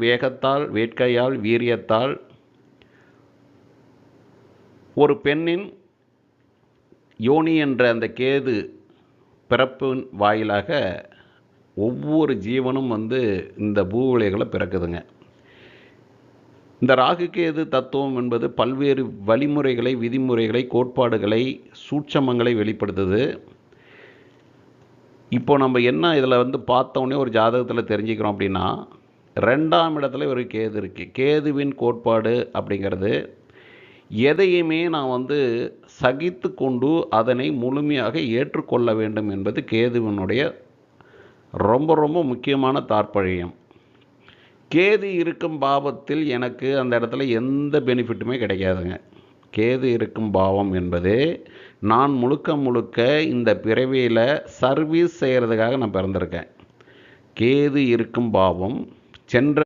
வேகத்தால், வேட்கையால், வீரியத்தால் ஒரு பெண்ணின் யோனி என்ற அந்த கேது பிறப்பின் வாயிலாக ஒவ்வொரு ஜீவனும் இந்த பூவுலகில பிறக்குதுங்க. இந்த ராகு கேது தத்துவம் என்பது பல்வேறு வழிமுறைகளை, விதிமுறைகளை, கோட்பாடுகளை, சூட்சமங்களை வெளிப்படுத்துது. இப்போ நம்ம என்ன இதில் பார்த்தோன்னே ஒரு ஜாதகத்தில் தெரிஞ்சுக்கிறோம் அப்படின்னா, 2ஆம் இடத்துல ஒரு கேது இருக்குது. கேதுவின் கோட்பாடு அப்படிங்கிறது எதையுமே நான் சகித்து கொண்டு அதனை முழுமையாக ஏற்றுக்கொள்ள வேண்டும் என்பது கேதுவினுடைய ரொம்ப ரொம்ப முக்கியமான தாற்பயம். கேது இருக்கும் பாவத்தில் எனக்கு அந்த இடத்துல எந்த பெனிஃபிட்டுமே கிடைக்காதுங்க. கேது இருக்கும் பாவம் என்பது நான் முழுக்க முழுக்க இந்த பிறவியில் சர்வீஸ் செய்கிறதுக்காக நான் பிறந்திருக்கேன். கேது இருக்கும் பாவம் சென்ற